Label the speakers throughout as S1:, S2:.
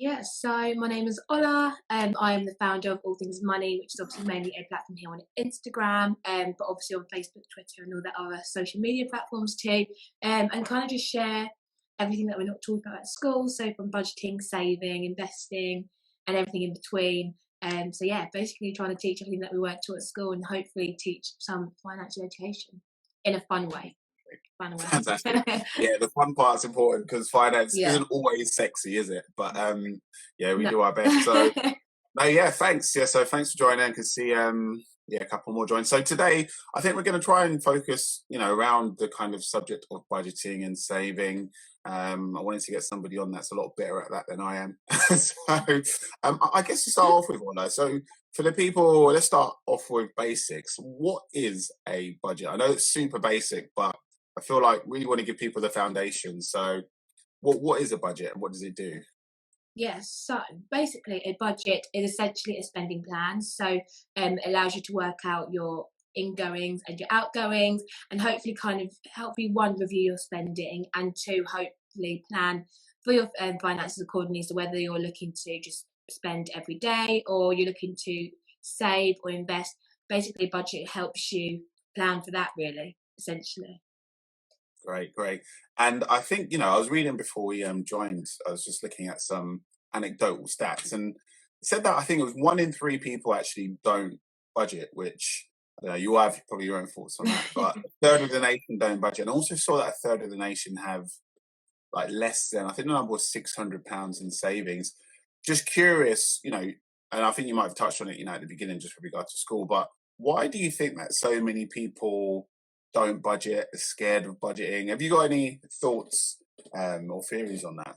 S1: Yeah, so my name is Ola. I am the founder of All Things Money, which is obviously mainly a platform here on Instagram, but obviously on Facebook, Twitter, and all the other social media platforms too. And kind of just share everything that we're not taught about at school. So from budgeting, saving, investing, and everything in between. So yeah, basically trying to teach everything that we weren't taught at school, and hopefully teach some financial education in a fun way. Fun
S2: Fantastic.
S1: way.
S2: Yeah, the fun part's important because finance
S1: Yeah.
S2: isn't always sexy, is it? But yeah, we
S1: No.
S2: do our best. So no, yeah, thanks. Yeah, so thanks for joining. I can see yeah, a couple more join. So today I think we're going to try and focus, around the kind of subject of budgeting and saving. I wanted to get somebody on that's a lot better at that than I am. So I guess to start off with, Ola, so for the people, let's start off with basics. What is a budget? I know it's super basic, but I feel like we want to give people the foundation. So what is a budget and what does it do?
S1: Yes, so basically a budget is essentially a spending plan. So it allows you to work out your ingoings and your outgoings and hopefully kind of help you, one, review your spending, and two, hopefully plan for your finances accordingly. So whether you're looking to just spend every day or you're looking to save or invest, basically a budget helps you plan for that, really, essentially.
S2: Great, great. And I think, I was reading before we joined, I was just looking at some anecdotal stats and it said that I think it was 1 in 3 people actually don't budget, which I don't know, you have probably your own thoughts on that, but a third of the nation don't budget. And I also saw that a third of the nation have like less than, I think the number was £600 in savings. Just curious, and I think you might have touched on it, at the beginning, just with regard to school, but why do you think that so many people don't budget, are scared of budgeting? Have you got any thoughts or theories on that?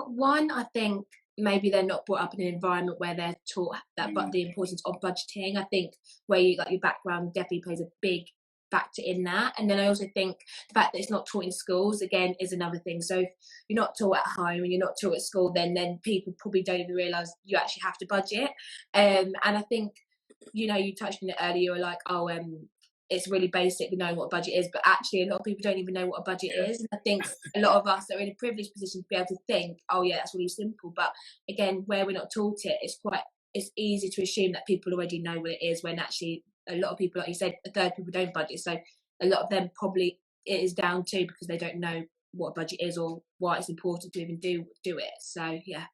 S1: One, I think maybe they're not brought up in an environment where they're taught that, but
S2: Mm,
S1: the importance of budgeting. I think where you like your background definitely plays a big factor in that. And then I also think the fact that it's not taught in schools again is another thing. So if you're not taught at home and you're not taught at school, then people probably don't even realise you actually have to budget. And I think you touched on it earlier. You were like, oh, it's really basic knowing what a budget is, but actually a lot of people don't even know what a budget
S2: yeah.
S1: is. And I think a lot of us are in a privileged position to be able to think, oh yeah, that's really simple. But again, where we're not taught it, it's easy to assume that people already know what it is, when actually a lot of people, like you said, a third of people don't budget. So a lot of them probably it is down to because they don't know what a budget is or why it's important to even do it. So yeah.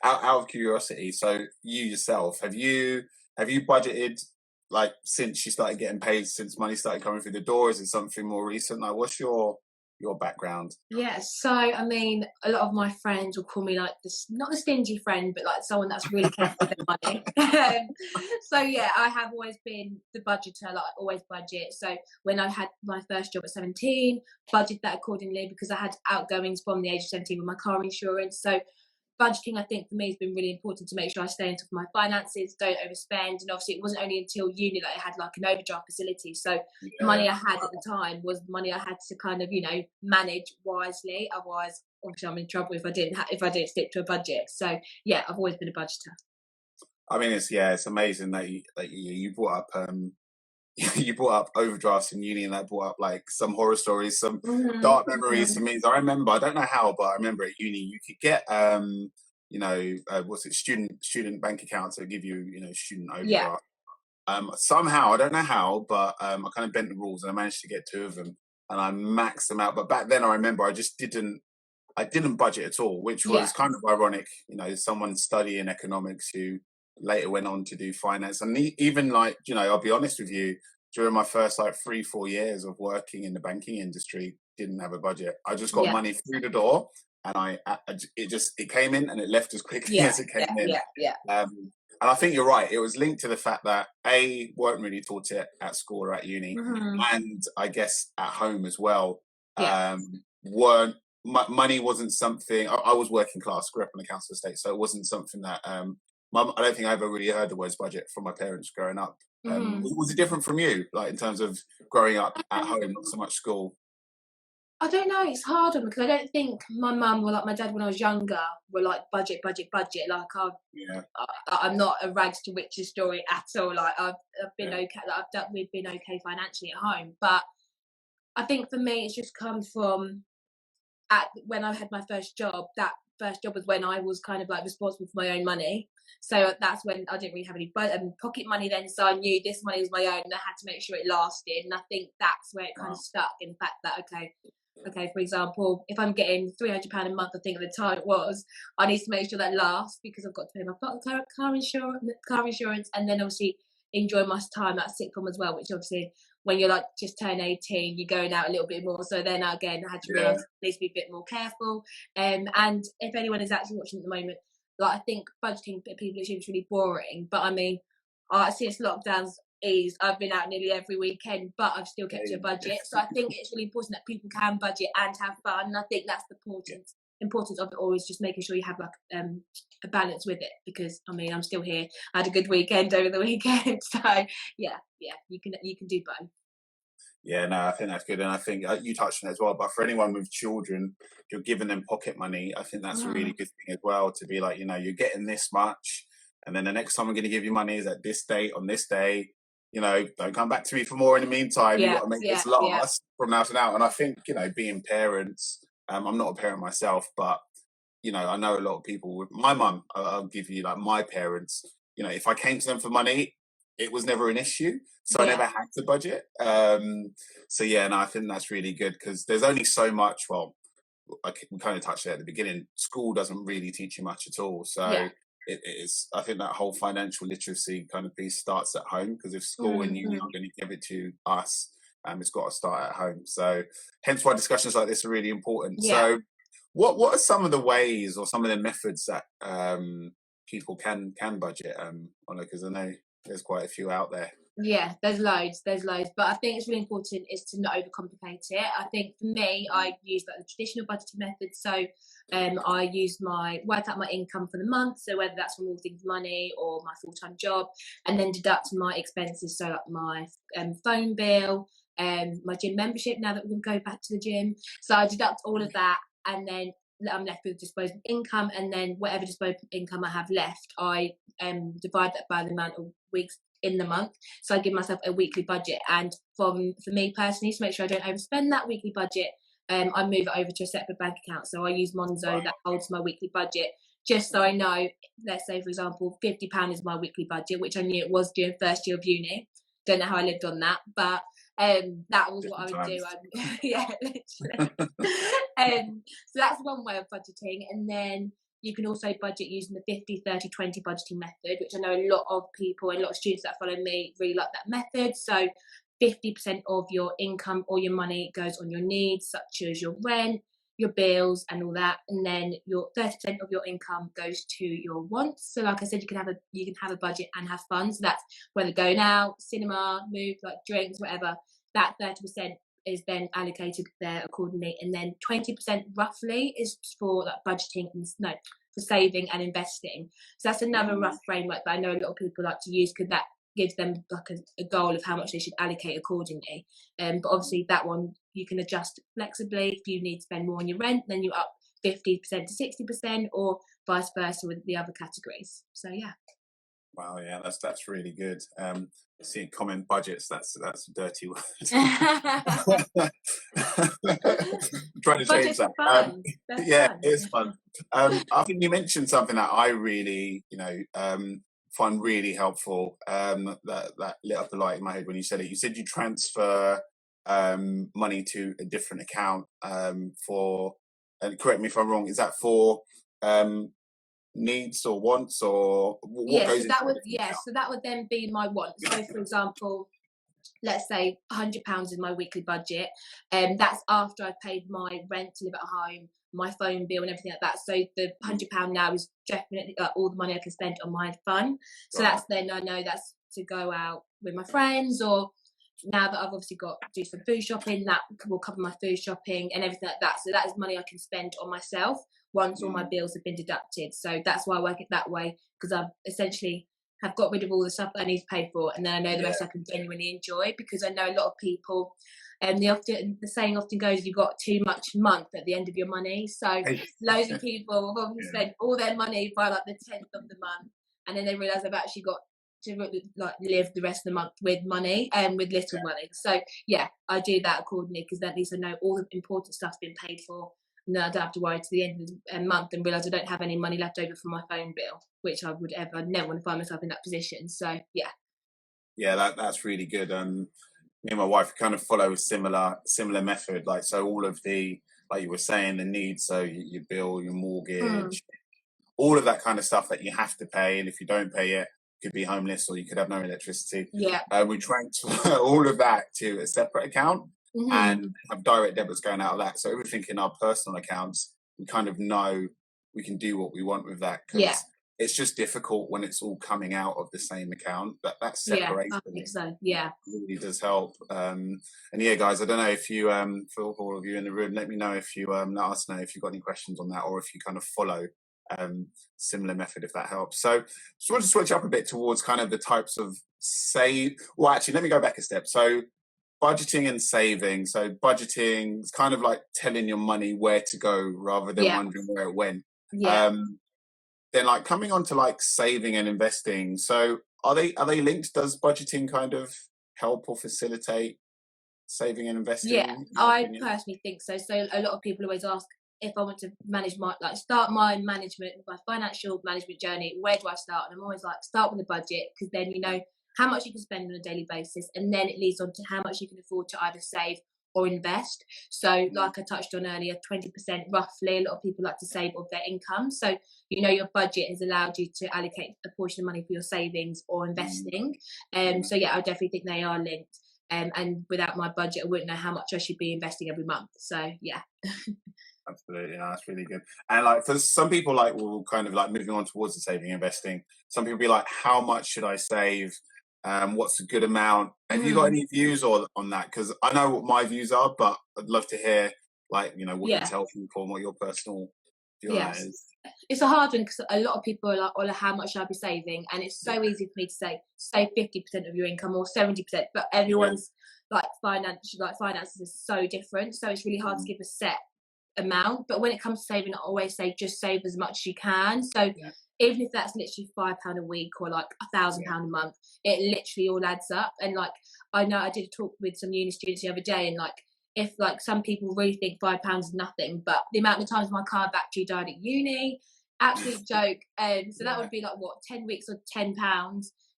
S2: Out of curiosity, so you yourself, have you budgeted like since you started getting paid, since money started coming through the door? Is it something more recent? Like, what's your background?
S1: Yeah, so I mean, a lot of my friends will call me like this, not a stingy friend, but like someone that's really careful with their money. So yeah, I have always been the budgeter, like always budget. So when I had my first job at 17, budget that accordingly because I had outgoings from the age of 17 with my car insurance. So budgeting, I think, for me has been really important to make sure I stay on top of my finances, don't overspend. And obviously, it wasn't only until uni that I had like an overdraft facility. So the
S2: Yeah.
S1: money I had at the time was the money I had to kind of, manage wisely. Otherwise, obviously, I'm in trouble if I didn't stick to a budget. So yeah, I've always been a budgeter.
S2: I mean, it's amazing that you brought up you brought up overdrafts in uni, and that brought up like some horror stories, some
S1: Mhm,
S2: dark memories for
S1: mhm.
S2: me. I remember, I don't know how, but I remember at uni you could get what's it, student bank accounts that give you student
S1: Yeah,
S2: overdraft. Somehow, I don't know how, but I kind of bent the rules and I managed to get 2 of them and I maxed them out. But back then, I remember I didn't budget at all, which
S1: yeah,
S2: was kind of ironic. Someone studying economics who later went on to do finance, and even like I'll be honest with you. During my first like 3-4 years of working in the banking industry, didn't have a budget. I just got
S1: yeah,
S2: money through the door, and it came in and it left as quickly
S1: yeah,
S2: as it
S1: yeah,
S2: came in.
S1: yeah, yeah.
S2: And I think you're right. It was linked to the fact that weren't really taught it at school or at uni,
S1: Hmm.
S2: and I guess at home as well.
S1: Yeah,
S2: Weren't money wasn't something. I was working class, grew up in a council estate, so it wasn't something that I don't think I ever really heard the words budget from my parents growing up.
S1: hmm.
S2: Was it different from you, like in terms of growing up at home, not so much school?
S1: I don't know. It's hard on because I don't think my mum or like my dad when I was younger were like budget, budget, budget. Like
S2: Yeah,
S1: I'm not a rags to riches story at all. Like I've been
S2: yeah,
S1: okay. Like we've been okay financially at home, but I think for me it's just come from when I had my first job, that first job was when I was kind of like responsible for my own money. So that's when I didn't really have any pocket money then. So I knew this money was my own and I had to make sure it lasted. And I think that's where it kind of stuck, in the fact that, okay, for example, if I'm getting £300 a month, I think at the time it was, I need to make sure that lasts, because I've got to pay my car insurance, and then obviously enjoy my time at sixth form as well, which obviously when you're like just turned 18, you're going out a little bit more. So then again, I had to realise I need to be a bit more careful. And if anyone is actually watching at the moment, like, I think budgeting for people is really boring. But I mean, since lockdowns eased, I've been out nearly every weekend, but I've still kept to a budget. So I think it's really important that people can budget and have fun. And I think that's the importance of it all, is just making sure you have like a balance with it, because I mean, I'm still here. I had a good weekend over the weekend, so yeah, you can do both.
S2: Yeah, no, I think that's good, and I think you touched on it as well. But for anyone with children, you're giving them pocket money. I think that's a really good thing as well, to be like, you're getting this much, and then the next time I'm going to give you money is at this date on this day. Don't come back to me for more in the meantime. You've got to make this last from now to now. And I think, being parents, I'm not a parent myself, but I know a lot of people with my mum. I'll give you like my parents. If I came to them for money, it was never an issue, so I never had to budget. So yeah, no, I think that's really good, because there's only so much. Well, we kind of touched it at the beginning. School doesn't really teach you much at all. So it is. I think that whole financial literacy kind of piece starts at home, because if school and uni aren't going to give it to us, it's got to start at home. So hence why discussions like this are really important. So what are some of the ways or some of the methods that people can budget on? Because I know there's quite a few out there.
S1: Yeah, there's loads, but I think it's really important is to not overcomplicate it. I think for me, I use like the traditional budgeting method. So I work out my income for the month, so whether that's from all things money or my full-time job, and then deduct my expenses, so like my phone bill, my gym membership, now that we can go back to the gym. So I deduct all of that, and then I'm left with disposable income, and then whatever disposable income I have left, I divide that by the amount of weeks in the month. So I give myself a weekly budget, and for me personally, to make sure I don't overspend that weekly budget, I move it over to a separate bank account. So I use Monzo that holds my weekly budget, just so I know, let's say for example, £50 is my weekly budget, which I knew it was during first year of uni. Don't know how I lived on that, but that was what I would do. Yeah, literally. So that's one way of budgeting. And then you can also budget using the 50-30-20 budgeting method, which I know a lot of people and a lot of students that follow me really like that method. So 50% of your income or your money goes on your needs, such as your rent, your bills and all that, and then your 30% of your income goes to your wants. So like I said, you can have a budget and have fun. So that's whether going out, cinema, move, like drinks, whatever. That 30% is then allocated there accordingly, and then 20% roughly is for like budgeting for saving and investing. So that's another rough framework that I know a lot of people like to use, because that gives them like a goal of how much they should allocate accordingly. But obviously that one you can adjust flexibly. If you need to spend more on your rent, then you up 50% to 60%, or vice versa with the other categories. So yeah.
S2: Wow, yeah, that's really good. See, comment budgets, that's a dirty word. Trying to change that.
S1: Fun.
S2: Yeah,
S1: fun.
S2: it is fun. I think you mentioned something that I really, find really helpful. That lit up a light in my head when you said it. You said you transfer money to a different account for, and correct me if I'm wrong, is that for needs or wants, or what goes into
S1: so that would then be my wants. So for example, let's say £100 is my weekly budget, and that's after I've paid my rent to live at home, my phone bill and everything like that. So the £100 now is definitely all the money I can spend on my fun. So that's then I know that's to go out with my friends, or now that I've obviously got to do some food shopping, that will cover my food shopping and everything like that. So that is money I can spend on myself once all my bills have been deducted. So that's why I work it that way, because I've essentially have got rid of all the stuff that I need to pay for, and then I know the rest I can genuinely enjoy. Because I know a lot of people, and the saying often goes, you've got too much month at the end of your money. So loads of people will probably spend all their money by like the 10th of the month, and then they realise they've actually got to like live the rest of the month with money and with little money. So yeah, I do that accordingly, because at least I know all the important stuff's been paid for, and then I don't have to worry to the end of the month and realise I don't have any money left over for my phone bill, which I'd never want to find myself in that position. So yeah.
S2: Yeah, that's really good. Me and my wife kind of follow a similar method. Like, so all of the, like you were saying, the needs, so your bill, your mortgage, all of that kind of stuff that you have to pay, and if you don't pay it, you could be homeless or you could have no electricity.
S1: Yeah.
S2: We transfer all of that to a separate account and have direct debits going out of that. So everything in our personal accounts, we kind of know we can do what we want with that, because it's just difficult when it's all coming out of the same account. That separation,
S1: I think so. Yeah,
S2: really does help. And yeah, guys, I don't know if you, for all of you in the room, let me know if you let us know if you've got any questions on that, or if you kind of follow similar method, if that helps. So just want to switch up a bit towards kind of the types of well, actually, let me go back a step. So budgeting and saving. So budgeting is kind of like telling your money where to go rather than wondering where it went. Then like coming on to like saving and investing. So are they linked? Does budgeting kind of help or facilitate saving and investing?
S1: Yeah, I personally think so. So a lot of people always ask, if I want to manage start my financial management journey, where do I start? And I'm always like, start with a budget, because then you know how much you can spend on a daily basis, and then it leads on to how much you can afford to either save or invest. So like I touched on earlier, 20% roughly, a lot of people like to save of their income. So you know your budget has allowed you to allocate a portion of money for your savings or investing. So yeah, I definitely think they are linked. And without my budget, I wouldn't know how much I should be investing every month. So yeah.
S2: Absolutely, yeah, that's really good. And like for some people, like will kind of like moving on towards the saving investing, some people be like, how much should I save? What's a good amount? Have you got any views on that? Because I know what my views are, but I'd love to hear, like, you know, what you tell people and what your personal view on that is.
S1: It's a hard one, because a lot of people are like, oh, how much should I be saving? And it's so easy for me to say, save 50% of your income or 70%, but everyone's finances are so different. So it's really hard to give a set amount. But when it comes to saving, I always say just save as much as you can. So even if that's literally £5 a week or like £1,000 a month, it literally all adds up. And like, I know I did a talk with some uni students the other day, and like, if like some people really think £5 is nothing, but the amount of times my car battery died at uni, absolute joke. So that would be like what, 10 weeks or £10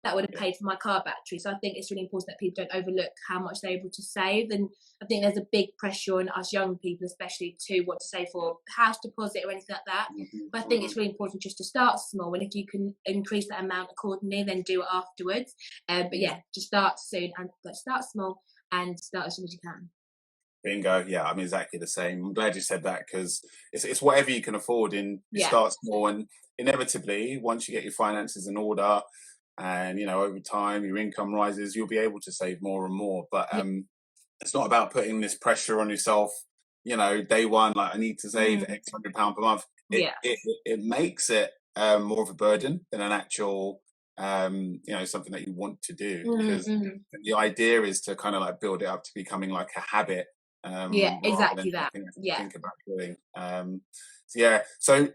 S1: that would have paid for my car battery. So I think it's really important that people don't overlook how much they're able to save. And I think there's a big pressure on us young people, especially, to want to save for house deposit or anything like that. But I think it's really important just to start small, and if you can increase that amount accordingly, then do it afterwards. But yeah, just start soon, and start small and start as soon as you can.
S2: Bingo. Yeah, I'm exactly the same. I'm glad you said that, because it's whatever you can afford. You start small, and inevitably, once you get your finances in order, and you know, over time your income rises, you'll be able to save more and more. But it's not about putting this pressure on yourself, you know, day one, like I need to save X £100 per month. It makes it more of a burden than an actual you know, something that you want to do, because the idea is to kind of like build it up to becoming like a habit.
S1: Exactly that.
S2: Think about doing. So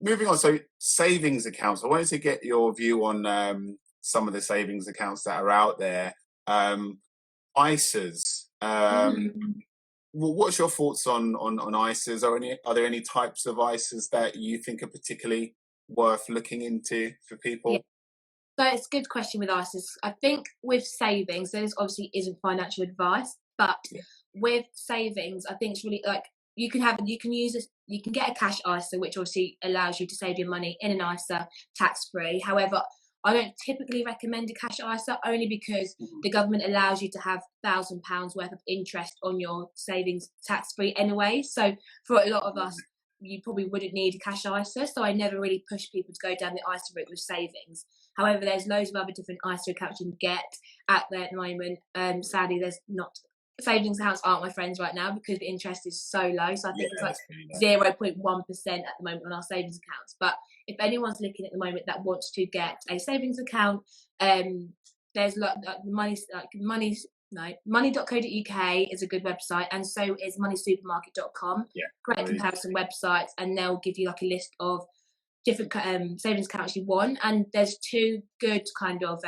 S2: moving on, so savings accounts. I wanted to get your view on some of the savings accounts that are out there. ISAs. What's your thoughts on ISAs? Are there any types of ISAs that you think are particularly worth looking into for people?
S1: So it's a good question with ISAs. I think with savings, so this obviously isn't financial advice, but with savings, I think it's really like you can get a cash ISA, which obviously allows you to save your money in an ISA tax free. However, I don't typically recommend a cash ISA, only because the government allows you to have £1,000 worth of interest on your savings tax free anyway. So for a lot of us, you probably wouldn't need a cash ISA. So I never really push people to go down the ISA route with savings. However, there's loads of other different ISA accounts you can get at the moment. Sadly, there's not. Savings accounts aren't my friends right now, because the interest is so low. So I think it's like 0.1% at the moment on our savings accounts. But if anyone's looking at the moment that wants to get a savings account, there's money.co.uk is a good website, and so is moneysupermarket.com. Great comparison websites, and they'll give you like a list of different savings accounts you want. And there's two good kind of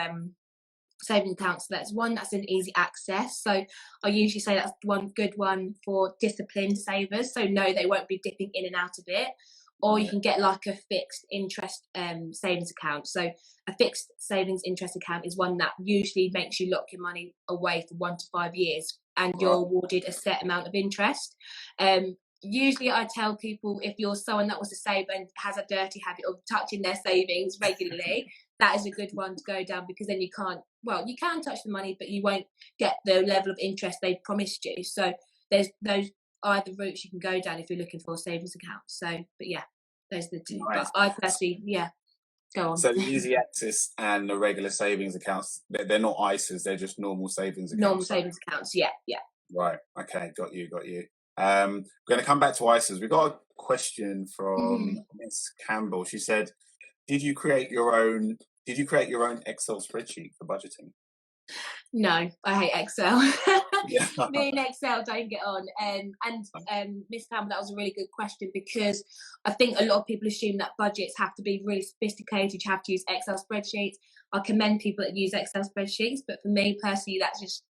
S1: savings accounts. So that's one that's an easy access. So I usually say that's one good one for disciplined savers. So no, they won't be dipping in and out of it. Or you can get like a fixed interest savings account. So a fixed savings interest account is one that usually makes you lock your money away for 1 to 5 years, and you're awarded a set amount of interest. Usually I tell people, if you're someone that wants to save and has a dirty habit of touching their savings regularly, that is a good one to go down, because then you can't, well, you can touch the money, but you won't get the level of interest they promised you. So there's those are the routes you can go down if you're looking for a savings account. So, but yeah, those are the two.
S2: Nice.
S1: But I personally, yeah, go on.
S2: So the easy access and the regular savings accounts, they're not ISAs, they're just normal savings accounts.
S1: Normal savings accounts, yeah.
S2: Right, okay, got you. We're going to come back to ISAs. We got a question from Miss Campbell. She said, did you create your own Excel spreadsheet for budgeting?
S1: No, I hate Excel.
S2: Yeah.
S1: Me and Excel don't get on. Miss Campbell, that was a really good question, because I think a lot of people assume that budgets have to be really sophisticated. You have to use Excel spreadsheets. I commend people that use Excel spreadsheets, but for me personally,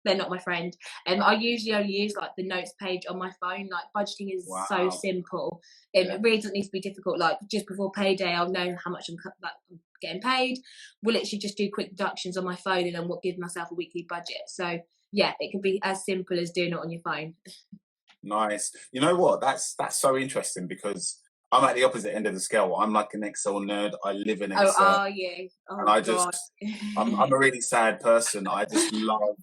S1: they're not my friend. I usually only use like the notes page on my phone. Like, budgeting is so simple. It really doesn't need to be difficult. Like, just before payday, I'll know how much I'm getting paid. We'll literally just do quick deductions on my phone and then give myself a weekly budget. So yeah, it can be as simple as doing it on your phone.
S2: Nice. You know what? That's so interesting, because I'm at the opposite end of the scale. I'm like an Excel nerd. I live in Excel.
S1: Oh, are you? Oh,
S2: and I
S1: God.
S2: I'm a really sad person. I just love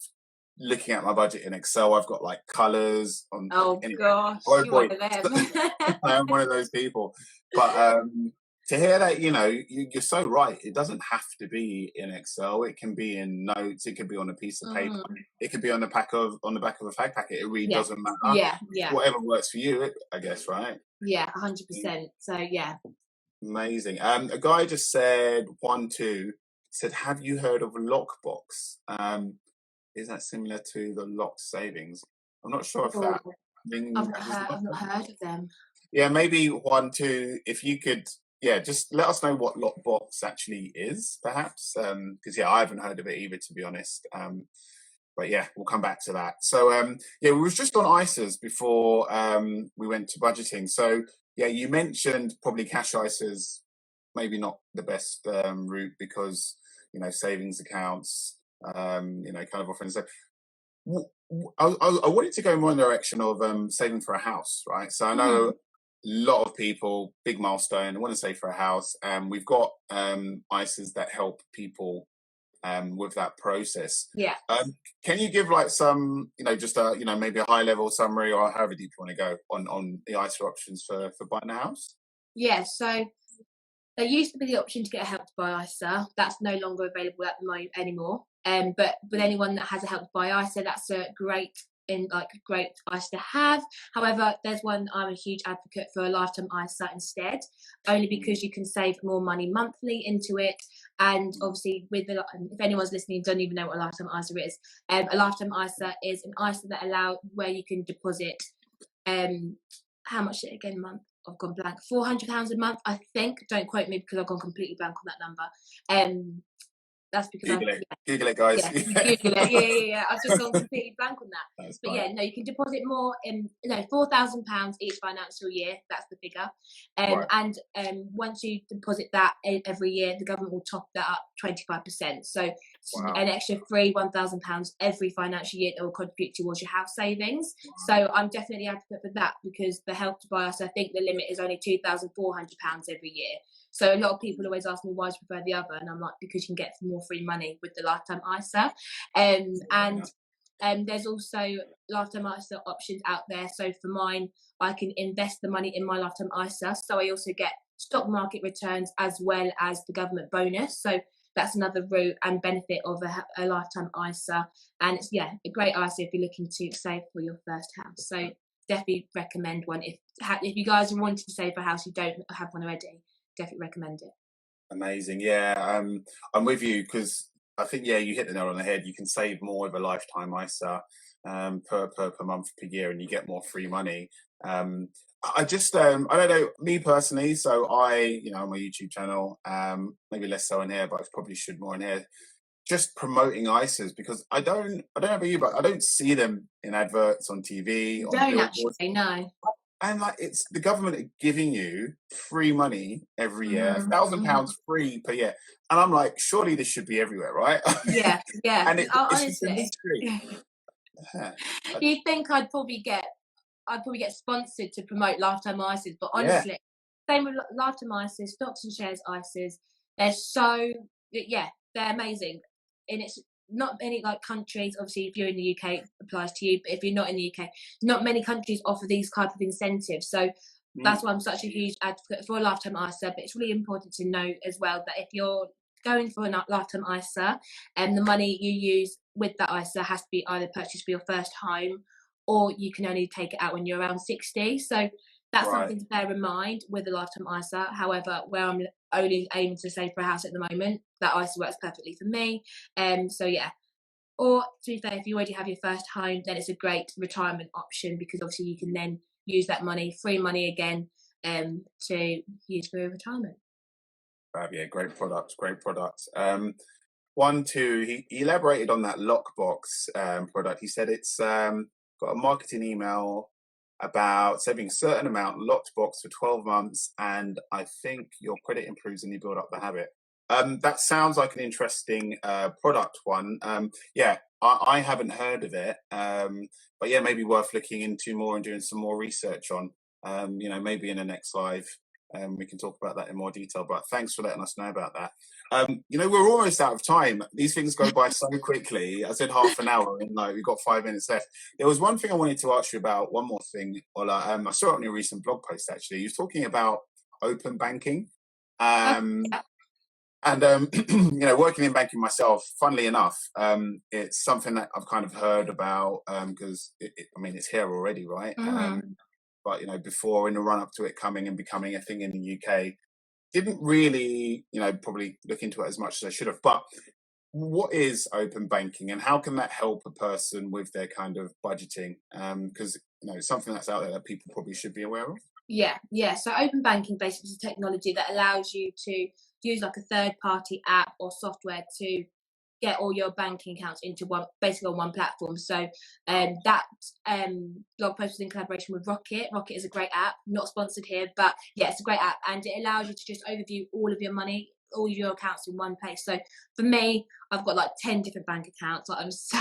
S2: looking at my budget in Excel. I've got like colors on.
S1: Oh,
S2: anyway.
S1: gosh, you're one of them.
S2: I am one of those people. But to hear that, you're so right. It doesn't have to be in Excel. It can be in notes. It could be on a piece of paper. It could be on the back of a fag packet. It really doesn't matter.
S1: Yeah.
S2: Whatever works for you, I guess, right?
S1: Yeah, 100%. So yeah.
S2: Amazing. A guy just said 1-2. Said, have you heard of Lockbox? Is that similar to the locked savings? I'm not sure if that.
S1: I've not heard of them.
S2: Yeah, maybe 1-2. If you could. Yeah, just let us know what Lockbox actually is, perhaps, because I haven't heard of it either, to be honest. But yeah, we'll come back to that. So we was just on ISAs before we went to budgeting. So yeah, you mentioned probably cash ISAs, maybe not the best route, because savings accounts, kind of offering. So I wanted to go more in the direction of saving for a house, right? So I know. A lot of people, big milestone, I want to say for a house, and we've got ISAs that help people with that process.
S1: Yeah.
S2: Can you give like some, just a, maybe a high level summary, or however deep you want to go on the ISA options for buying a house?
S1: Yeah. So there used to be the option to get a Help to Buy ISA. That's no longer available at the moment anymore. But with anyone that has a Help to Buy ISA, that's a great ISA to have. However, there's one I'm a huge advocate for, a lifetime ISA instead, only because you can save more money monthly into it. And obviously, if anyone's listening don't even know what a lifetime ISA is, a lifetime ISA is an ISA that where you can deposit how much is it again a month? I've gone blank. £400 a month, I think. Don't quote me, because I've gone completely blank on that number. That's because
S2: Google it, guys.
S1: Yeah, Google it. Yeah. I've just gone completely blank on that.
S2: That's
S1: but
S2: fine.
S1: yeah, no, you can deposit more in £4,000 each financial year. That's the figure. And once you deposit that every year, the government will top that up 25%. So an extra free £1,000 every financial year that will contribute towards your house savings. So I'm definitely advocate for that, because the Help to Buy, I think the limit is only £2,400 every year. So a lot of people always ask me, why do you prefer the other? And I'm like, because you can get more free money with the lifetime ISA. And there's also lifetime ISA options out there. So for mine, I can invest the money in my lifetime ISA. So I also get stock market returns as well as the government bonus. So that's another route and benefit of a lifetime ISA. And it's, a great ISA if you're looking to save for your first house. So definitely recommend one. If you guys are wanting to save for a house, you don't have one already, definitely recommend it.
S2: Amazing. Yeah, I'm with you, because I think, you hit the nail on the head. You can save more with a lifetime ISA per month, per year, and you get more free money. I just, I don't know, me personally, so I'm a YouTube channel, maybe less so in here, but I probably should more in here. just promoting ISAs, because I don't know about you, but I don't see them in adverts on TV, on
S1: Don't
S2: billboards.
S1: actually, no.
S2: And like, it's the government are giving you free money every year,
S1: Mm-hmm.
S2: £1,000 free per year. And I'm like, surely this should be everywhere, right?
S1: Yeah, yeah.
S2: And it's just a
S1: Honestly,
S2: mystery. Yeah.
S1: you'd think I'd probably get sponsored to promote Lifetime ISAs, but
S2: Yeah.
S1: honestly, same with Lifetime ISAs, stocks and shares ISAs. They're so, yeah, they're amazing. And it's not many like countries. Obviously, if you're in the UK, it applies to you. But if you're not in the UK, not many countries offer these type of incentives. So that's why I'm such a huge advocate for a Lifetime ISA. But it's really important to know as well that if you're going for a Lifetime ISA, and the money you use with that ISA has to be either purchased for your first home, or you can only take it out when you're around 60. So that's
S2: Right.
S1: something to bear in mind with a Lifetime ISA. However, where I'm only aiming to save for a house at the moment, that ISA works perfectly for me. So yeah. Or to be fair, if you already have your first home, then it's a great retirement option, because obviously you can then use that money, free money again, to use for retirement.
S2: Yeah, great products, great products. He elaborated on that lockbox product. He said it's got a marketing email about saving a certain amount, locked box for 12 months, and I think your credit improves and you build up the habit. That sounds like an interesting product one. Yeah, I haven't heard of it, but yeah, maybe worth looking into more and doing some more research on. Maybe in the next live, we can talk about that in more detail. But thanks for letting us know about that. We're almost out of time. These things go by so quickly. I said half an hour, and like we've got 5 minutes left. There was one thing I wanted to ask you about. One more thing. Well, I saw it on your recent blog post. Actually, you were talking about open banking.
S1: Yeah.
S2: And working in banking myself, funnily enough, it's something that I've kind of heard about, because it's here already, right? But before, in the run up to it coming and becoming a thing in the UK, didn't really, probably look into it as much as I should have. But what is open banking, and how can that help a person with their kind of budgeting? Because it's something that's out there that people probably should be aware of.
S1: Yeah. So open banking basically is a technology that allows you to use like a third-party app or software to get all your banking accounts into one, basically on one platform. So that blog post was in collaboration with Rocket. Rocket is a great app, not sponsored here, but yeah, it's a great app, and it allows you to just overview all of your money, all of your accounts in one place. So for me, I've got like 10 different bank accounts. Like I'm so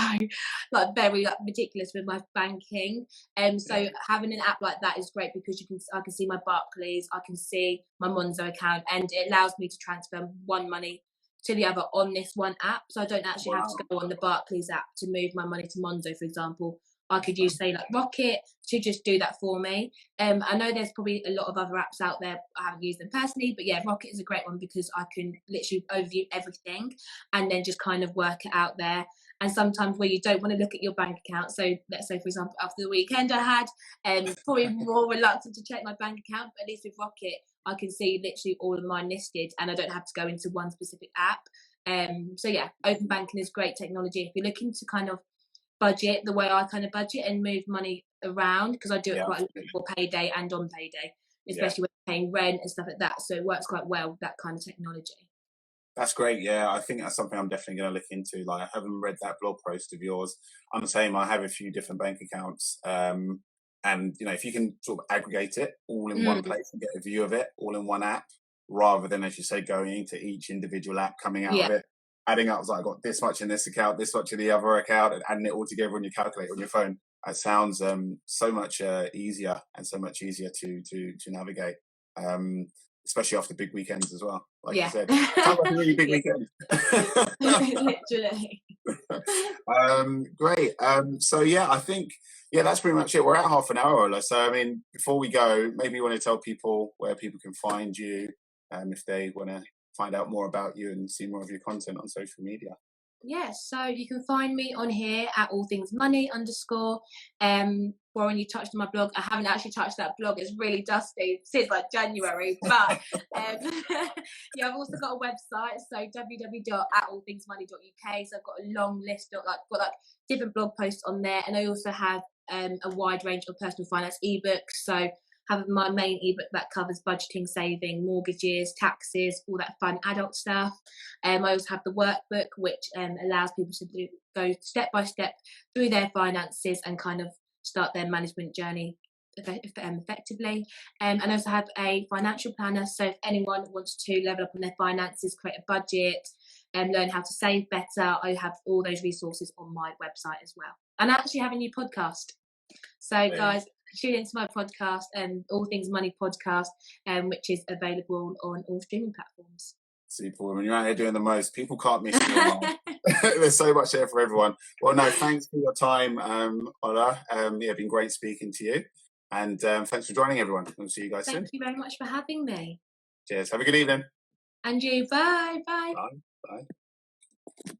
S1: very meticulous with my banking. So having an app like that is great, because I can see my Barclays, I can see my Monzo account, and it allows me to transfer one money to the other on this one app. So I don't actually have to go on the Barclays app to move my money to Monzo, for example. I could use, say, like Rocket to just do that for me. I know there's probably a lot of other apps out there. I haven't used them personally, but yeah, Rocket is a great one, because I can literally overview everything and then just kind of work it out there. And sometimes where you don't want to look at your bank account, so let's say, for example, after the weekend I had, probably more reluctant to check my bank account, but at least with Rocket, I can see literally all of mine listed, and I don't have to go into one specific app. So yeah, open banking is great technology if you're looking to kind of budget the way I kind of budget and move money around, because I do it quite a lot for payday and on payday, especially when paying rent and stuff like that. So it works quite well with that kind of technology.
S2: That's great. Yeah, I think that's something I'm definitely going to look into. Like, I haven't read that blog post of yours. I'm the same. I have a few different bank accounts. And, if you can sort of aggregate it all in one place and get a view of it all in one app, rather than, as you say, going into each individual app, coming out of it, adding up, like, I got this much in this account, this much in the other account, and adding it all together on your calculator on your phone. That sounds so much easier, and so much easier to navigate. Especially after big weekends as well. Like you said, sounds like a really big weekend.
S1: Literally.
S2: Great. So yeah, I think that's pretty much it. We're at half an hour or less. So before we go, maybe you want to tell people where people can find you, if they want to find out more about you and see more of your content on social media.
S1: Yes, so you can find me on here at allthingsmoney_. Warren, you touched on my blog. I haven't actually touched that blog. It's really dusty since like January. But yeah, I've also got a website, so www.allthingsmoney.uk. So I've got a long list of got different blog posts on there, and I also have a wide range of personal finance ebooks. So have my main ebook that covers budgeting, saving, mortgages, taxes, all that fun adult stuff. I also have the workbook, which allows people to go step by step through their finances and kind of start their management journey effectively. And I also have a financial planner, so if anyone wants to level up on their finances, create a budget, and learn how to save better, I have all those resources on my website as well. And I actually have a new podcast, so guys, tune into my podcast, All Things Money podcast, which is available on all streaming platforms.
S2: Super woman, you're out here doing the most. People can't miss you online. There's so much there for everyone. Well, no, thanks for your time, Ola. Yeah, been great speaking to you. And thanks for joining, everyone. I'll see you guys soon.
S1: Thank you very much for having me.
S2: Cheers. Have a good evening.
S1: And you. Bye. Bye.
S2: Bye. Bye.